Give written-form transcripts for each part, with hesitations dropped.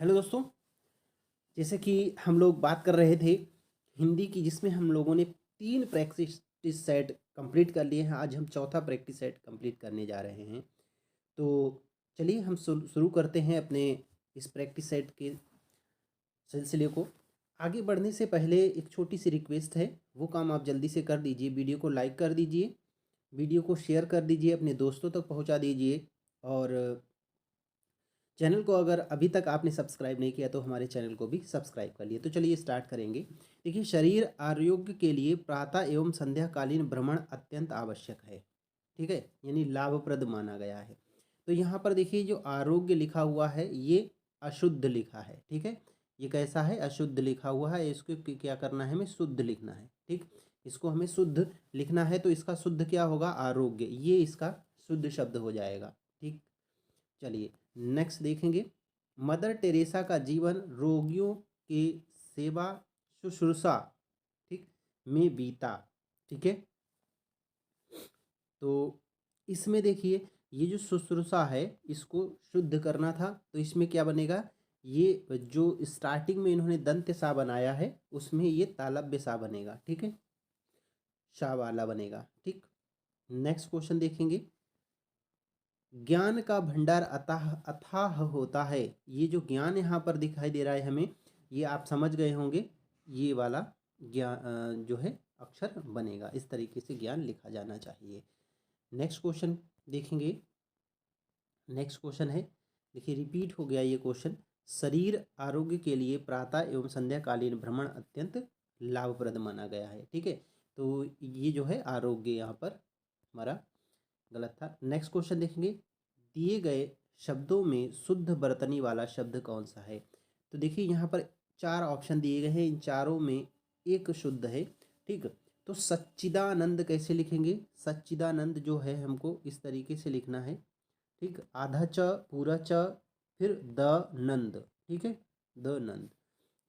Hello दोस्तों। जैसे कि हम लोग बात कर रहे थे हिंदी की, जिसमें हम लोगों ने 3 प्रैक्टिस सेट कंप्लीट कर लिए हैं। आज हम चौथा प्रैक्टिस सेट कंप्लीट करने जा रहे हैं। तो चलिए हम शुरू करते हैं अपने इस प्रैक्टिस सेट के सिलसिले को। आगे बढ़ने से पहले एक छोटी सी रिक्वेस्ट है, वो काम आप जल्दी से कर दीजिए। वीडियो को लाइक कर दीजिए, वीडियो को शेयर कर दीजिए, अपने दोस्तों तक पहुंचा दीजिए। और चैनल को अगर अभी तक आपने सब्सक्राइब नहीं किया तो हमारे चैनल को भी सब्सक्राइब कर लिए। तो चलिए स्टार्ट करेंगे। देखिए, शरीर आरोग्य के लिए प्रातः एवं संध्याकालीन भ्रमण अत्यंत आवश्यक है। ठीक है, यानी लाभप्रद माना गया है। तो यहाँ पर देखिए, जो आरोग्य लिखा हुआ है ये अशुद्ध लिखा है। ठीक है, ये कैसा है? अशुद्ध लिखा हुआ है। इसको क्या करना है? हमें शुद्ध लिखना है। ठीक, इसको हमें शुद्ध लिखना है। तो इसका शुद्ध क्या होगा? आरोग्य। ये इसका शुद्ध शब्द हो जाएगा। ठीक, चलिए नेक्स्ट देखेंगे। मदर टेरेसा का जीवन रोगियों के सेवा शुश्रूषा, ठीक, में बीता। ठीक है, तो इसमें देखिए, ये जो शुश्रूषा है इसको शुद्ध करना था। तो इसमें क्या बनेगा? ये जो स्टार्टिंग में इन्होंने दंत्य सा बनाया है उसमें ये तालव्य सा बनेगा। ठीक है, शाह वाला बनेगा। ठीक, नेक्स्ट क्वेश्चन देखेंगे। ज्ञान का भंडार अथाह अथाह होता है। ये जो ज्ञान यहाँ पर दिखाई दे रहा है हमें, ये आप समझ गए होंगे। ये वाला ज्ञान जो है अक्षर बनेगा। इस तरीके से ज्ञान लिखा जाना चाहिए। नेक्स्ट क्वेश्चन देखेंगे। नेक्स्ट क्वेश्चन है, देखिए रिपीट हो गया ये क्वेश्चन। शरीर आरोग्य के लिए प्रातः एवं संध्याकालीन भ्रमण अत्यंत लाभप्रद माना गया है। ठीक है, तो ये जो है आरोग्य यहाँ पर हमारा गलत था। नेक्स्ट क्वेश्चन देखेंगे। दिए गए शब्दों में शुद्ध बर्तनी वाला शब्द कौन सा है? तो देखिए, यहाँ पर 4 ऑप्शन दिए गए हैं। इन चारों में एक शुद्ध है। ठीक, तो सच्चिदानंद कैसे लिखेंगे? सच्चिदानंद जो है हमको इस तरीके से लिखना है। ठीक, आधा च, पूरा च, फिर द नंद। ठीक है, द नंद।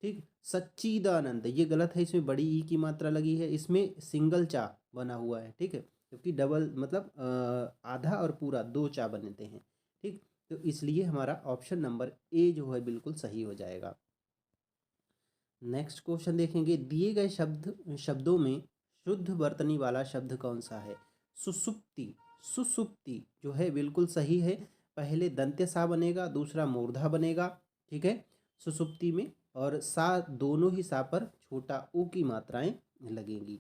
ठीक, सच्चिदानंद ये गलत है। इसमें बड़ी ई की मात्रा लगी है। इसमें सिंगल चा बना हुआ है। ठीक है, क्योंकि डबल मतलब आधा और पूरा दो चा बनते हैं। ठीक, तो इसलिए हमारा ऑप्शन नंबर ए जो है बिल्कुल सही हो जाएगा। नेक्स्ट क्वेश्चन देखेंगे। दिए गए शब्दों में शुद्ध वर्तनी वाला शब्द कौन सा है? सुसुप्ति। सुसुप्ति जो है बिल्कुल सही है। पहले दंत्य सा बनेगा, दूसरा मूर्धा बनेगा। ठीक है, सुसुप्ति में, और सा दोनों ही सा पर छोटा ऊ की मात्राएं लगेंगी।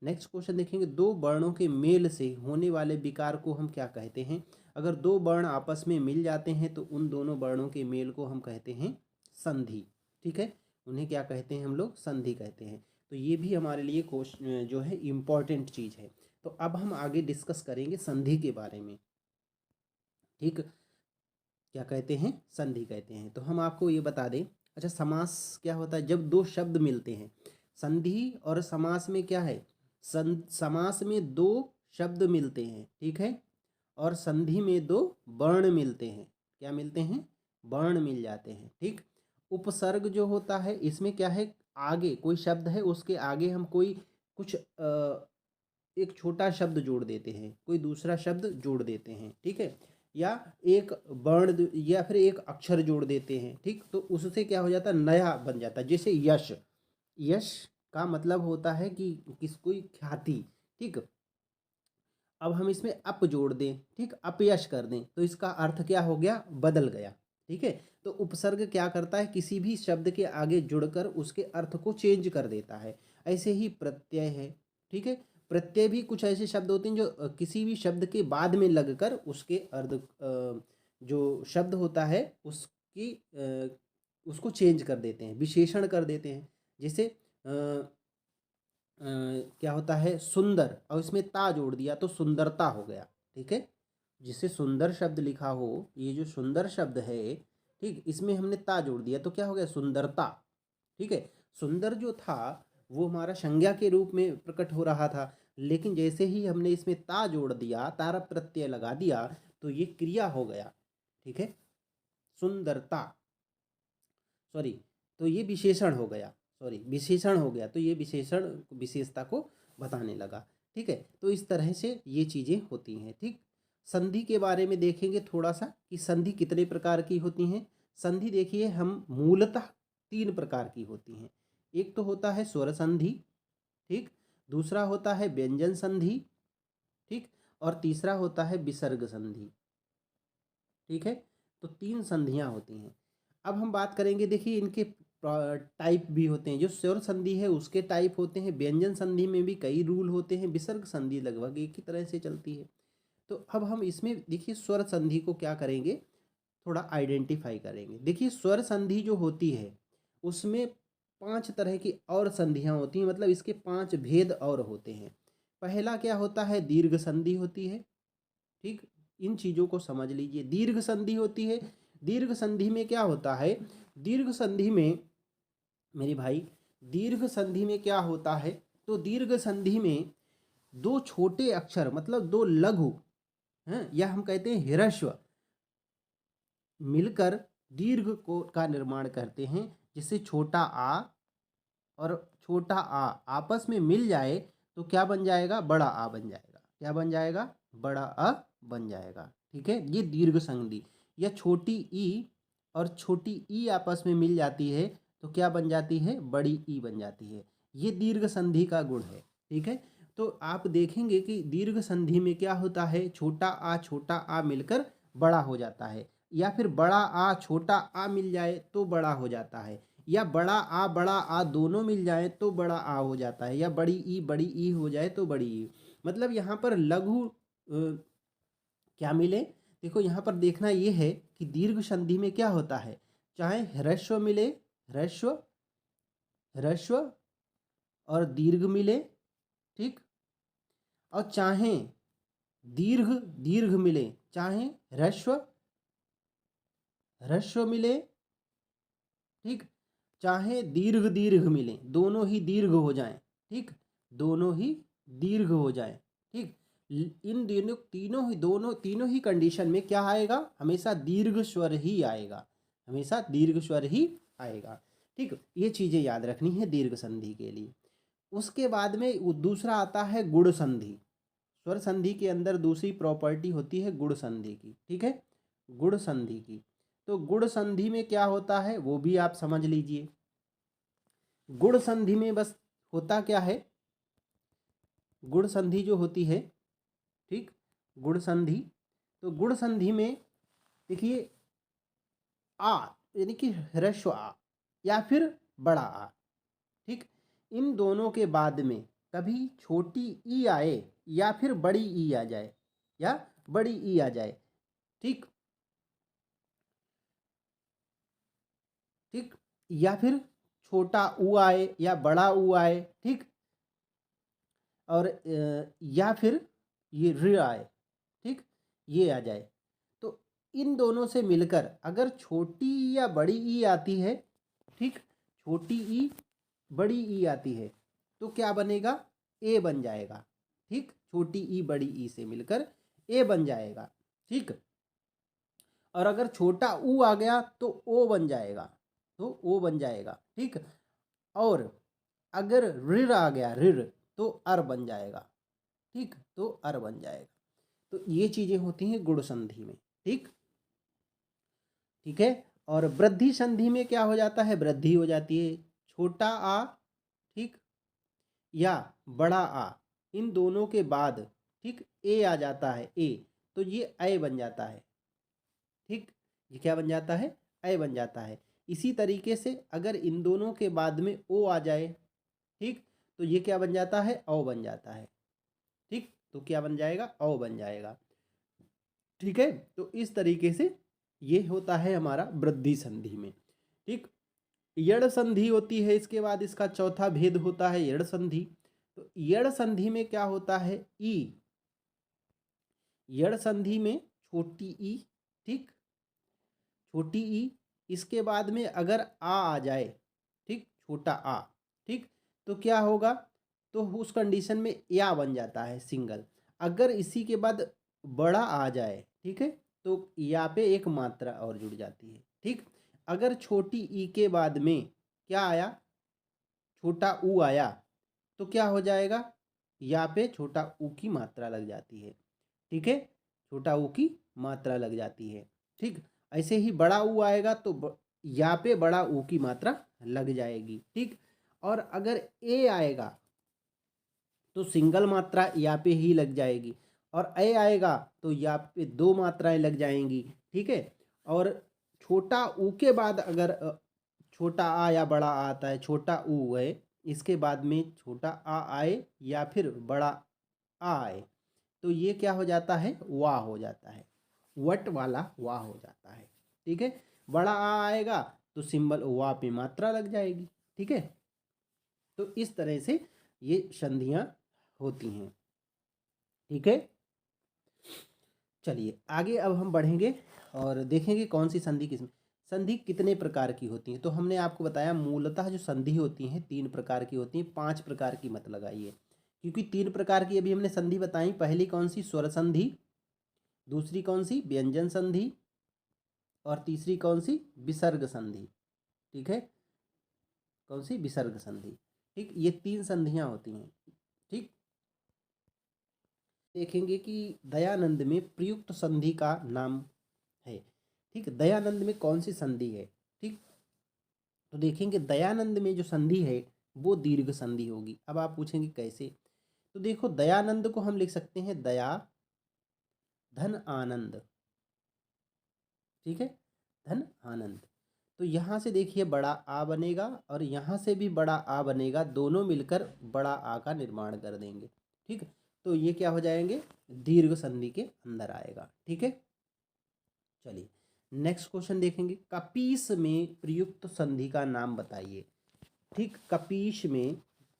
नेक्स्ट क्वेश्चन देखेंगे। दो वर्णों के मेल से होने वाले विकार को हम क्या कहते हैं? अगर दो वर्ण आपस में मिल जाते हैं तो उन दोनों वर्णों के मेल को हम कहते हैं संधि। ठीक है, उन्हें क्या कहते हैं? हम लोग संधि कहते हैं। तो ये भी हमारे लिए क्वेश्चन जो है इम्पॉर्टेंट चीज़ है। तो अब हम आगे डिस्कस करेंगे संधि के बारे में। ठीक, क्या कहते हैं? संधि कहते हैं। तो हम आपको ये बता दें। अच्छा, समास क्या होता है? जब दो शब्द मिलते हैं। संधि और समास में क्या है? समास में दो शब्द मिलते हैं। ठीक है, और संधि में दो वर्ण मिलते हैं। क्या मिलते हैं? वर्ण मिल जाते हैं। ठीक, उपसर्ग जो होता है इसमें क्या है? आगे कोई शब्द है, उसके आगे हम कोई कुछ एक छोटा शब्द जोड़ देते हैं, कोई दूसरा शब्द जोड़ देते हैं। ठीक है, या एक वर्ण या फिर एक अक्षर जोड़ देते हैं। ठीक, तो उससे क्या हो जाता है? नया बन जाता है। जैसे यश। यश का मतलब होता है कि किस कोई ख्याति। ठीक, अब हम इसमें अप जोड़ दें, ठीक, अपयश कर दें, तो इसका अर्थ क्या हो गया? बदल गया। ठीक है, तो उपसर्ग क्या करता है? किसी भी शब्द के आगे जुड़कर उसके अर्थ को चेंज कर देता है। ऐसे ही प्रत्यय है। ठीक है, प्रत्यय भी कुछ ऐसे शब्द होते हैं जो किसी भी शब्द के बाद में लगकर उसके अर्थ जो शब्द होता है उसकी उसको चेंज कर देते हैं, विशेषण कर देते हैं। जैसे क्या होता है? सुंदर, और इसमें ता जोड़ दिया तो सुंदरता हो गया। ठीक है, जिससे सुंदर शब्द लिखा हो, ये जो सुंदर शब्द है, ठीक, इसमें हमने ता जोड़ दिया तो क्या हो गया? सुंदरता। ठीक है, सुंदर जो था वो हमारा संज्ञा के रूप में प्रकट हो रहा था, लेकिन जैसे ही हमने इसमें ता जोड़ दिया, तारा प्रत्यय लगा दिया, तो ये क्रिया हो गया। ठीक है, सुंदरता, सॉरी, तो ये विशेषण हो गया। सॉरी, विशेषण हो गया। तो ये विशेषण विशेषता को बताने लगा। ठीक है, तो इस तरह से ये चीज़ें होती हैं। ठीक, संधि के बारे में देखेंगे थोड़ा सा कि संधि कितने प्रकार की होती हैं। संधि देखिए हम मूलतः 3 प्रकार की होती हैं। एक तो होता है स्वर संधि, ठीक, दूसरा होता है व्यंजन संधि, ठीक, और तीसरा होता है विसर्ग संधि, ठीक है। तो 3 संधियाँ होती हैं। अब हम बात करेंगे, देखिए इनके टाइप भी होते हैं। जो स्वर संधि है उसके टाइप होते हैं, व्यंजन संधि में भी कई रूल होते हैं, विसर्ग संधि लगभग एक ही तरह से चलती है। तो अब हम इसमें देखिए स्वर संधि को क्या करेंगे, थोड़ा आइडेंटिफाई करेंगे। देखिए स्वर संधि जो होती है उसमें 5 तरह की और संधियाँ होती हैं, मतलब इसके 5 भेद और होते हैं। पहला क्या होता है, दीर्घ संधि होती है, ठीक। इन चीज़ों को समझ लीजिए। दीर्घ संधि होती है, दीर्घ संधि में क्या होता है, दीर्घ संधि में मेरे भाई, दीर्घ संधि में क्या होता है, तो दीर्घ संधि में 2 छोटे अक्षर मतलब 2 लघु हैं, या हम कहते हैं ह्रस्व, मिलकर दीर्घ को का निर्माण करते हैं। जिससे छोटा आ और छोटा आ आपस में मिल जाए तो क्या बन जाएगा, बड़ा आ बन जाएगा। क्या बन जाएगा, बड़ा आ बन जाएगा, ठीक है। ये दीर्घ संधि। या छोटी ई और छोटी ई आपस में मिल जाती है तो क्या बन जाती है, बड़ी ई बन जाती है। ये दीर्घ संधि का गुण है, ठीक है। तो आप देखेंगे कि दीर्घ संधि में क्या होता है, छोटा आ मिलकर बड़ा हो जाता है, या फिर बड़ा आ छोटा आ मिल जाए तो बड़ा हो जाता है, या बड़ा आ दोनों मिल जाए तो बड़ा आ हो जाता है, या बड़ी ई हो जाए तो बड़ी ई। मतलब यहाँ पर लघु क्या मिले, देखो यहाँ पर देखना ये है कि दीर्घ संधि में क्या होता है, चाहे ह्रस्व मिले, ह्रस्व ह्रस्व और दीर्घ मिले, ठीक, और चाहे दीर्घ दीर्घ मिले, चाहे ह्रस्व ह्रस्व मिले, ठीक, चाहे दीर्घ दीर्घ मिले, दोनों ही दीर्घ हो जाएं, ठीक, दोनों ही दीर्घ हो जाएं, ठीक। इन दोनों तीनों ही कंडीशन में क्या आएगा, हमेशा दीर्घ स्वर ही आएगा, हमेशा दीर्घ स्वर ही आएगा, ठीक। ये चीज़ें याद रखनी है दीर्घ संधि के लिए। उसके बाद में दूसरा आता है गुण संधि। स्वर संधि के अंदर दूसरी प्रॉपर्टी होती है गुण संधि की, ठीक है, गुण संधि की। तो गुण संधि में क्या होता है वो भी आप समझ लीजिए। गुण संधि में बस होता क्या है, गुण संधि जो होती है, ठीक, गुण संधि, तो गुण संधि में देखिए आ यानी कि ह्रस्व आ या फिर बड़ा आ, ठीक, इन दोनों के बाद में कभी छोटी ई आए या फिर बड़ी ई आ जाए, या बड़ी ई आ जाए, ठीक, ठीक, या फिर छोटा ऊ आए या बड़ा ऊ आए, ठीक, और या फिर ये ऋ आए, ठीक, ये आ जाए। तो इन दोनों से मिलकर अगर छोटी या बड़ी ई आती है, ठीक, छोटी ई बड़ी ई आती है तो क्या बनेगा, ए बन जाएगा, ठीक, छोटी ई बड़ी ई से मिलकर ए बन जाएगा, ठीक। और अगर छोटा ऊ आ गया तो ओ बन जाएगा, तो ओ बन जाएगा, ठीक। और अगर ऋ आ गया ऋ तो अर बन जाएगा, ठीक, तो अर बन जाएगा। तो ये चीजें होती हैं गुण संधि में, ठीक, ठीक है। और वृद्धि संधि में क्या हो जाता है, वृद्धि हो जाती है, छोटा आ, ठीक, या बड़ा आ, इन दोनों के बाद, ठीक, ए आ जाता है ए, तो ये अय बन जाता है, ठीक, ये क्या बन जाता है, अय बन जाता है। इसी तरीके से अगर इन दोनों के बाद में ओ आ जाए, ठीक, तो ये क्या बन जाता है, औ बन जाता है, ठीक, तो क्या बन जाएगा, औ बन जाएगा, ठीक है। तो इस तरीके से ये होता है हमारा वृद्धि संधि में, ठीक। यड़ संधि होती है, इसके बाद इसका चौथा भेद होता है यड़ संधि। तो यड़ संधि में क्या होता है, ई, यड़ संधि में छोटी ई, ठीक, छोटी ई, इसके बाद में अगर आ जाए, ठीक, छोटा आ, ठीक, तो क्या होगा, तो उस कंडीशन में या बन जाता है सिंगल। अगर इसी के बाद बड़ा आ जाए, ठीक है, तो या पे एक मात्रा और जुड़ जाती है, ठीक। अगर छोटी ई के बाद में क्या आया, छोटा ऊ आया तो क्या हो जाएगा, या पे छोटा ऊ की मात्रा लग जाती है, ठीक है, छोटा ऊ की मात्रा लग जाती है, ठीक। ऐसे ही बड़ा ऊ आएगा तो या पे बड़ा ऊ की मात्रा लग जाएगी। ठीक, और अगर ए आएगा तो सिंगल मात्रा या पे ही लग जाएगी, और ए आएगा तो या पे दो मात्राएं लग जाएंगी। ठीक है, और छोटा ऊ के बाद अगर छोटा आ या बड़ा आ आता है, छोटा ऊ है, इसके बाद में छोटा आ आए या फिर बड़ा आ आए, तो ये क्या हो जाता है, वाह हो जाता है, वट वाला वाह हो जाता है। ठीक है, बड़ा आ आएगा तो सिंबल वाह पे मात्रा लग जाएगी। ठीक है, तो इस तरह से ये संधियां होती हैं। ठीक है, चलिए आगे अब हम बढ़ेंगे और देखेंगे कौन सी संधि किसमें, संधि कितने प्रकार की होती हैं। तो हमने आपको बताया मूलतः जो संधि होती हैं 3 प्रकार की होती हैं, 5 प्रकार की मत लगाइए, क्योंकि 3 प्रकार की अभी हमने संधि बताई। पहली कौन सी, स्वर संधि, दूसरी कौन सी, व्यंजन संधि, और तीसरी कौन सी, विसर्ग संधि। ठीक है, कौन सी, विसर्ग संधि। ठीक, ये 3 संधियां होती हैं। ठीक, देखेंगे कि दयानंद में प्रयुक्त संधि का नाम है। ठीक, दयानंद में कौन सी संधि है। ठीक, तो देखेंगे दयानंद में जो संधि है वो दीर्घ संधि होगी। अब आप पूछेंगे कैसे, तो देखो दयानंद को हम लिख सकते हैं दया धन आनंद। ठीक है, धन आनंद, तो यहाँ से देखिए बड़ा आ बनेगा और यहाँ से भी बड़ा आ बनेगा, दोनों मिलकर बड़ा आ का निर्माण कर देंगे। ठीक, तो ये क्या हो जाएंगे, दीर्घ संधि के अंदर आएगा। ठीक है, चलिए नेक्स्ट क्वेश्चन देखेंगे, कपीस में प्रयुक्त संधि का नाम बताइए। ठीक, कपीस में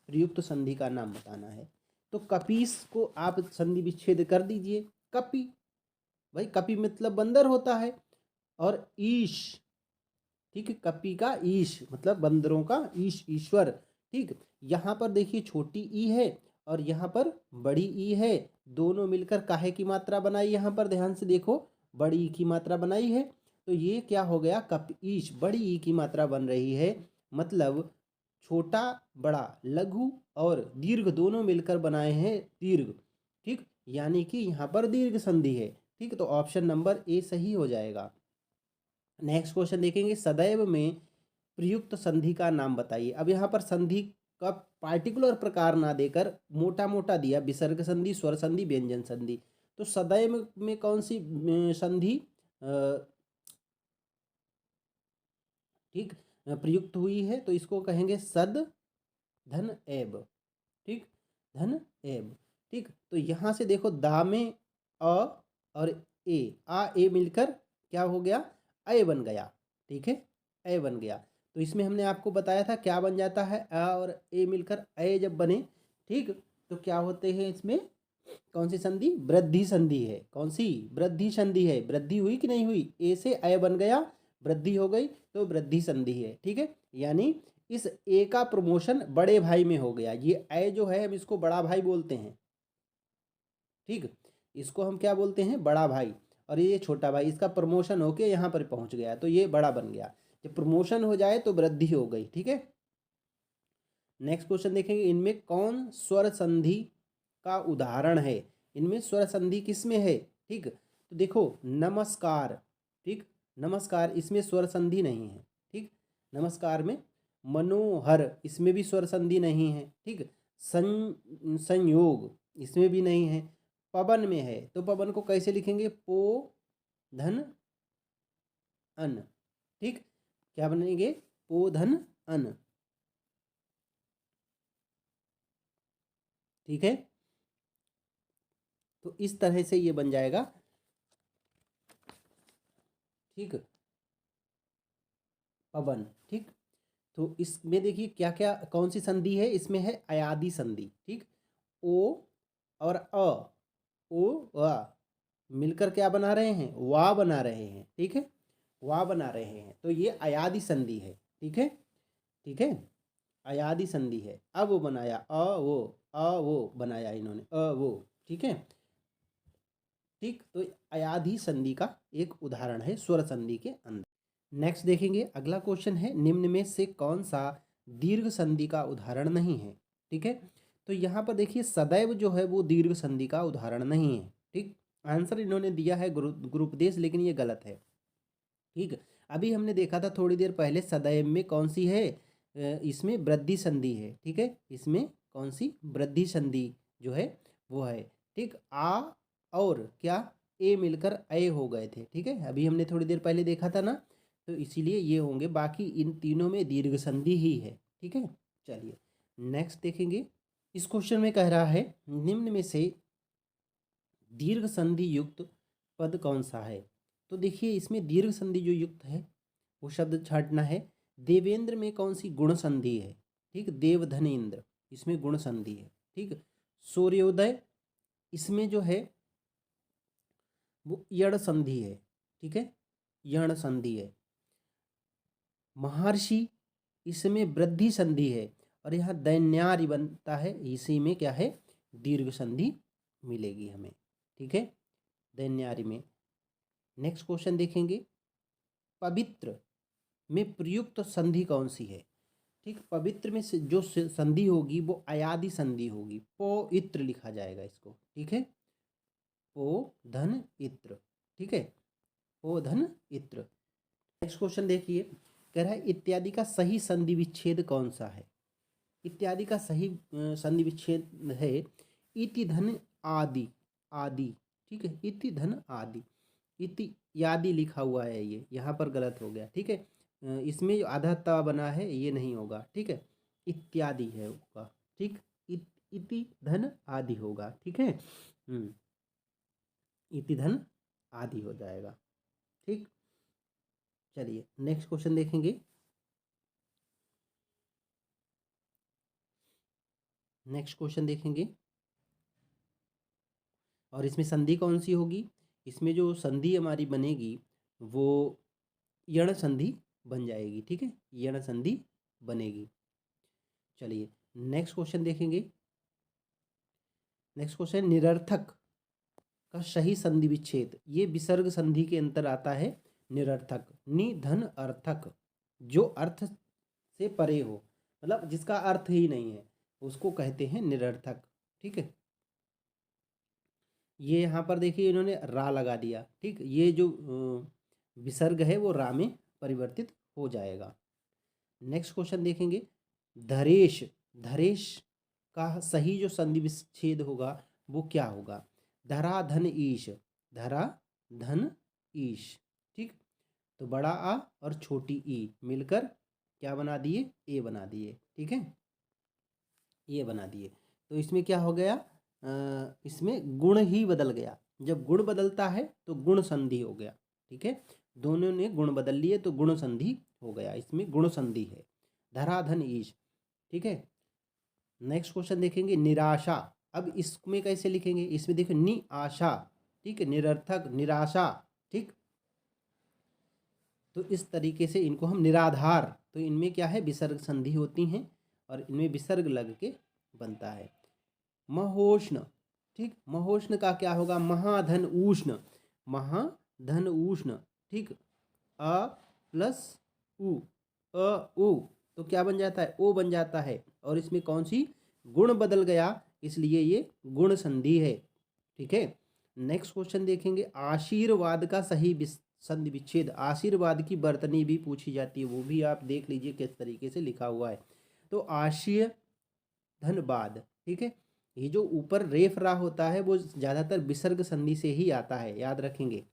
प्रयुक्त संधि का नाम बताना है। तो कपीस को आप संधि विच्छेद कर दीजिए। कपी, भाई कपी मतलब बंदर होता है, और ईश, ठीक है, कपी का ईश मतलब बंदरों का ईश, ईश्वर। ठीक, यहाँ पर देखिए छोटी ई है और यहाँ पर बड़ी ई है, दोनों मिलकर काहे की मात्रा बनाई, यहाँ पर ध्यान से देखो बड़ी ई की मात्रा बनाई है, तो ये क्या हो गया, कप ईश, बड़ी ई की मात्रा बन रही है, मतलब छोटा बड़ा लघु और दीर्घ दोनों मिलकर बनाए हैं दीर्घ। ठीक, यानी कि यहाँ पर दीर्घ संधि है। ठीक, तो ऑप्शन नंबर ए सही हो जाएगा। नेक्स्ट क्वेश्चन देखेंगे, सदैव में प्रयुक्त संधि का नाम बताइए। अब यहाँ पर संधि का पार्टिकुलर प्रकार ना देकर मोटा मोटा दिया, विसर्ग संधि, स्वर संधि, व्यंजन संधि। तो सदैव में कौन सी संधि ठीक प्रयुक्त हुई है, तो इसको कहेंगे सद धन एब। ठीक, धन एब। ठीक, तो यहाँ से देखो दा में अ और ए, आ ए मिलकर क्या हो गया, अय बन गया। ठीक है, अय बन गया, तो इसमें हमने आपको बताया था क्या बन जाता है, अ और ए मिलकर अय जब बने, ठीक, तो क्या होते हैं इसमें, कौन सी संधि, वृद्धि संधि है। कौन सी, वृद्धि संधि है। वृद्धि हुई कि नहीं हुई, ए से अय बन गया, वृद्धि हो गई, तो वृद्धि संधि है। ठीक है, यानी इस ए का प्रमोशन बड़े भाई में हो गया। ये अय जो है हम इसको बड़ा भाई बोलते हैं। ठीक, इसको हम क्या बोलते हैं, बड़ा भाई, और ये छोटा भाई, इसका प्रमोशन होके यहाँ पर पहुँच गया तो ये बड़ा बन गया। जब प्रमोशन हो जाए तो वृद्धि हो गई। ठीक है, नेक्स्ट क्वेश्चन देखेंगे, इनमें कौन स्वर संधि का उदाहरण है। इनमें स्वर संधि किसमें है। ठीक, तो देखो नमस्कार। ठीक, नमस्कार इसमें स्वर संधि नहीं है। ठीक, नमस्कार में, मनोहर इसमें भी स्वर संधि नहीं है। ठीक, संयोग इसमें भी नहीं है। पवन में है, तो पवन को कैसे लिखेंगे, पो धन अन। ठीक, क्या बनेंगे, पो धन अन। ठीक है, तो इस तरह से ये बन जाएगा। ठीक, पवन। ठीक, तो इसमें देखिए क्या क्या कौन सी संधि है, इसमें है अयादि संधि। ठीक, ओ और अ, ओ वा मिलकर क्या बना रहे हैं, वा बना रहे हैं। ठीक है, वा बना रहे हैं, तो ये अयादि संधि है। ठीक है, ठीक है, अयादि संधि है। अब वो बनाया अ वो बनाया इन्होंने अ वो। ठीक है, ठीक, तो अयादि संधि का एक उदाहरण है स्वर संधि के अंदर। नेक्स्ट देखेंगे, अगला क्वेश्चन है, निम्न में से कौन सा दीर्घ संधि का उदाहरण नहीं है। ठीक है, तो यहाँ पर देखिए सदैव जो है वो दीर्घ संधि का उदाहरण नहीं है। ठीक, आंसर इन्होंने दिया है गुरुपदेश, लेकिन ये गलत है। ठीक। अभी हमने देखा था थोड़ी देर पहले सदैव में कौन सी है, इसमें वृद्धि संधि है। ठीक है, इसमें कौन सी वृद्धि संधि जो है वो है। ठीक, आ और क्या ए मिलकर ए हो गए थे। ठीक है, अभी हमने थोड़ी देर पहले देखा था ना, तो इसीलिए ये होंगे, बाकी इन तीनों में दीर्घ संधि ही है। ठीक है, चलिए नेक्स्ट देखेंगे। इस क्वेश्चन में कह रहा है निम्न में से दीर्घ संधि युक्त पद कौन सा है। तो देखिए इसमें दीर्घ संधि जो युक्त है वो शब्द छांटना है। देवेंद्र में कौन सी गुण संधि है। ठीक, देवधनेन्द्र इसमें गुण संधि है। ठीक, सूर्योदय इसमें जो है वो यण संधि है। ठीक है, यण संधि है। महर्षि इसमें वृद्धि संधि है, और यहाँ दैन्यार्य बनता है, इसी में क्या है दीर्घ संधि मिलेगी हमें। ठीक है, दैन्यार्य में। नेक्स्ट क्वेश्चन देखेंगे, पवित्र में प्रयुक्त संधि कौन सी है। ठीक, पवित्र में से जो संधि होगी वो अयादि संधि होगी, पो-इत्र लिखा जाएगा इसको। ठीक है, पो धन इत्र। ठीक है, पो धन इत्र। नेक्स्ट क्वेश्चन देखिए, कह रहा है इत्यादि का सही संधि विच्छेद कौन सा है। इत्यादि का सही संधि विच्छेद है इति धन आदि। आदि, ठीक है, इति धन आदि। इति यादि लिखा हुआ है, ये यहाँ पर गलत हो गया। ठीक है, इसमें जो आधा ता बना है ये नहीं होगा। ठीक है, इत्यादि है होगा। ठीक, इति धन आदि होगा। ठीक है, इति धन आदि हो जाएगा। ठीक, चलिए नेक्स्ट क्वेश्चन देखेंगे। नेक्स्ट क्वेश्चन देखेंगे, और इसमें संधि कौन सी होगी। इसमें जो संधि हमारी बनेगी वो यण संधि बन जाएगी। ठीक है, यण संधि बनेगी। चलिए नेक्स्ट क्वेश्चन देखेंगे। नेक्स्ट क्वेश्चन, निरर्थक का सही संधि विच्छेद, ये विसर्ग संधि के अंतर आता है। निरर्थक, नि धन अर्थक, जो अर्थ से परे हो, मतलब जिसका अर्थ ही नहीं है, उसको कहते हैं निरर्थक। ठीक है, ये यहाँ पर देखिए इन्होंने रा लगा दिया। ठीक, ये जो विसर्ग है वो रा में परिवर्तित हो जाएगा। नेक्स्ट क्वेश्चन देखेंगे, धरेश। धरेश का सही जो संधि विच्छेद होगा वो क्या होगा। धरा धन ईश, धरा धन ईश। ठीक, तो बड़ा आ और छोटी ई मिलकर क्या बना दिए, ए बना दिए। ठीक है, ये बना दिए। तो इसमें क्या हो गया, इसमें गुण ही बदल गया। जब गुण बदलता है तो गुण संधि हो गया। ठीक है, दोनों ने गुण बदल लिए तो गुण संधि हो गया, इसमें गुण संधि है। धराधन ईश। ठीक है, नेक्स्ट क्वेश्चन देखेंगे, निराशा। अब इसमें कैसे लिखेंगे, इसमें देखो नि आशा। ठीक है, निरर्थक, निराशा। ठीक, तो इस तरीके से इनको हम निराधार, तो इनमें क्या है विसर्ग संधि होती हैं और इनमें विसर्ग लग के बनता है। महोष्ण। ठीक, महोष्ण का क्या होगा, महाधन उष्ण, महाधन उष्ण। ठीक, अ प्लस उ, अ उ, तो क्या बन जाता है, ओ बन जाता है, और इसमें कौन सी गुण बदल गया, इसलिए ये गुण संधि है। ठीक है, नेक्स्ट क्वेश्चन देखेंगे, आशीर्वाद का सही संधि विच्छेद। आशीर्वाद की वर्तनी भी पूछी जाती है, वो भी आप देख लीजिए किस तरीके से लिखा हुआ है। तो आशीय धनबाद। ठीक है, ये जो ऊपर रेफ रा होता है वो ज्यादातर विसर्ग संधि से ही आता है, याद रखेंगे।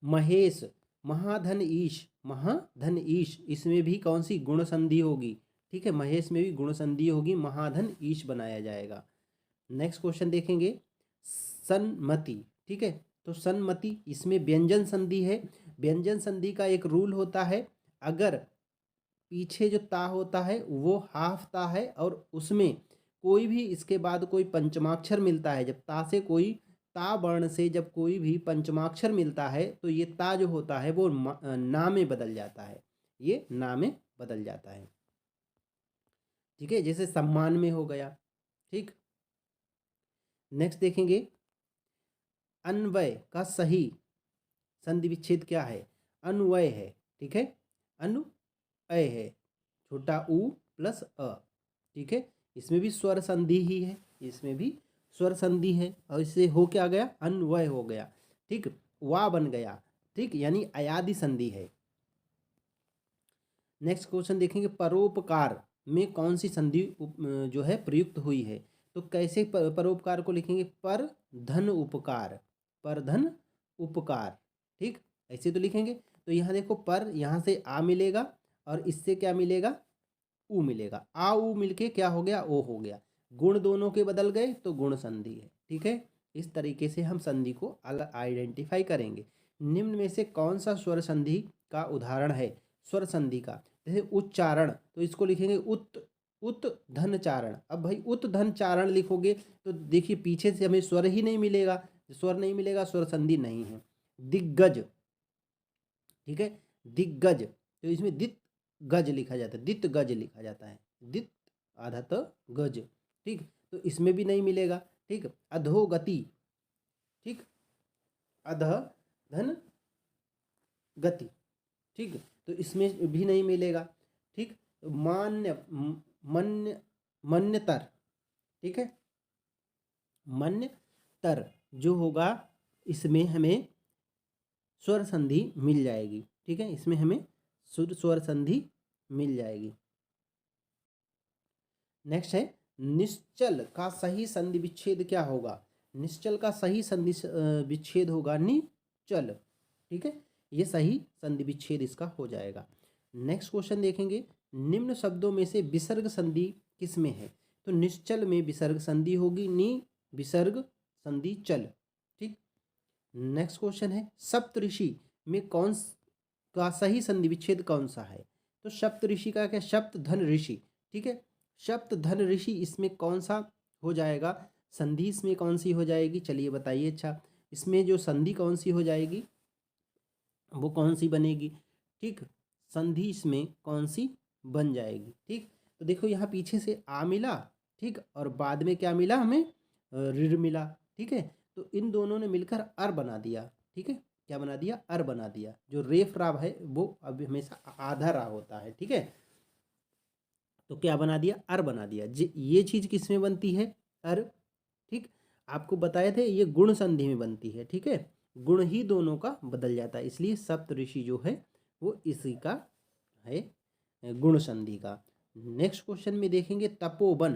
महेश, महाधन ईश, महाधन ईश, इसमें भी कौन सी गुण संधि होगी। ठीक है, महेश में भी गुण संधि होगी, महाधन ईश बनाया जाएगा। नेक्स्ट क्वेश्चन देखेंगे, सन्मति। ठीक है, तो सन्मति इसमें व्यंजन संधि है। व्यंजन संधि का एक रूल होता है, अगर पीछे जो ता होता है वो हाफ ता है और उसमें कोई भी इसके बाद कोई पंचमाक्षर मिलता है, जब ता से कोई ता वर्ण से जब कोई भी पंचमाक्षर मिलता है तो ये ता जो होता है वो ना में बदल जाता है, ये ना में बदल जाता है। ठीक है, जैसे सम्मान में हो गया। ठीक, नेक्स्ट देखेंगे, अन्वय का सही संधि विच्छेद क्या है, अन्वय है। ठीक है, अन्वय है, छोटा उ प्लस अ। ठीक है, इसमें भी स्वर संधि ही है, इसमें भी स्वर संधि है, और इससे हो क्या गया, अन्वय हो गया। ठीक, वा बन गया। ठीक, यानी अयादि संधि है। नेक्स्ट क्वेश्चन देखेंगे, परोपकार में कौन सी संधि जो है प्रयुक्त हुई है। तो कैसे परोपकार को लिखेंगे, पर धन उपकार, पर धन उपकार, ठीक, ऐसे तो लिखेंगे। तो यहाँ देखो, पर यहाँ से आ मिलेगा और इससे क्या मिलेगा, ऊ मिलेगा, आ ऊ मिलके क्या हो गया, ओ हो गया, गुण दोनों के बदल गए तो गुण संधि है। ठीक है, इस तरीके से हम संधि को अलग आइडेंटिफाई करेंगे। निम्न में से कौन सा स्वर संधि का उदाहरण है, स्वर संधि का, जैसे उच्चारण, तो इसको लिखेंगे उत, उत धन चारण। अब भाई उत धन चारण लिखोगे तो देखिए पीछे से हमें स्वर ही नहीं मिलेगा, स्वर नहीं मिलेगा, स्वर संधि नहीं है। दिग्गज, ठीक है, दिग्गज, तो इसमें दित गज लिखा जाता है, दित गज लिखा जाता है, दित आधा तो गज, ठीक, तो इसमें भी नहीं मिलेगा। ठीक, अधोगति, ठीक, अध धन गति, ठीक, तो इसमें भी नहीं मिलेगा। ठीक, मान्य, मन्य, मन्यतर, ठीक है, मन्यतर जो होगा इसमें हमें स्वर संधि मिल जाएगी। ठीक है, इसमें हमें स्वर संधि मिल जाएगी। नेक्स्ट है, निश्चल का सही संधि विच्छेद क्या होगा। निश्चल का सही संधि विच्छेद होगा निचल। ठीक है, ये सही संधि विच्छेद इसका हो जाएगा। नेक्स्ट क्वेश्चन देखेंगे, निम्न शब्दों में से विसर्ग संधि किस में है। तो निश्चल में विसर्ग संधि होगी, नि विसर्ग संधि चल। ठीक, नेक्स्ट क्वेश्चन है, सप्तऋषि में कौन का सही संधि विच्छेद कौन सा है। तो सप्तऋषि का क्या, सप्त धन ऋषि, ठीक है, सप्त धन ऋषि, इसमें कौन सा हो जाएगा संधि, इसमें कौन सी हो जाएगी, चलिए बताइए। अच्छा, इसमें जो संधि कौन सी हो जाएगी, वो कौन सी बनेगी। ठीक, संधि इसमें कौन सी बन जाएगी। ठीक, तो देखो यहाँ पीछे से आ मिला, ठीक, और बाद में क्या मिला हमें, ऋ मिला। ठीक है, तो इन दोनों ने मिलकर अर बना दिया। ठीक है, क्या बना दिया, अर बना दिया। जो रेफ राव है वो अभी हमेशा आधा रा होता है। ठीक है, तो क्या बना दिया, अर बना दिया। ये चीज किस में बनती है, अर। ठीक, आपको बताए थे ये गुण संधि में बनती है। ठीक है, गुण ही दोनों का बदल जाता है, इसलिए सप्तऋषि जो है वो इसी का है, गुण संधि का। नेक्स्ट क्वेश्चन में देखेंगे, तपोवन,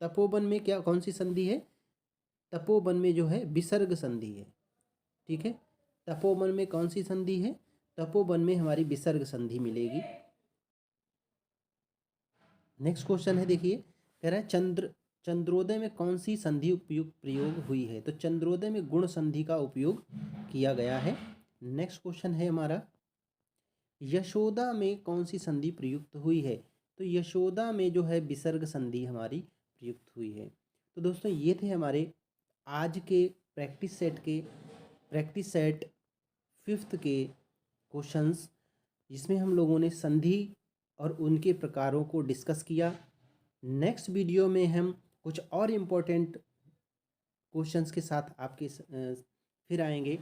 तपोवन में क्या कौन सी संधि है, तपोवन में जो है विसर्ग संधि है। ठीक है, तपोवन में कौन सी संधि है, तपोवन में हमारी विसर्ग संधि मिलेगी। नेक्स्ट क्वेश्चन है, देखिए कह रहा है चंद्रोदय में कौन सी संधि उपयुक्त प्रयोग हुई है। तो चंद्रोदय में गुण संधि का उपयोग किया गया है। नेक्स्ट क्वेश्चन है हमारा, यशोदा में कौन सी संधि प्रयुक्त हुई है। तो यशोदा में जो है विसर्ग संधि हमारी प्रयुक्त हुई है। तो दोस्तों ये थे हमारे आज के प्रैक्टिस सेट 5th के क्वेश्चंस, जिसमें हम लोगों ने संधि और उनके प्रकारों को डिस्कस किया। नेक्स्ट वीडियो में हम कुछ और इम्पोर्टेंट क्वेश्चंस के साथ आपके फिर आएंगे।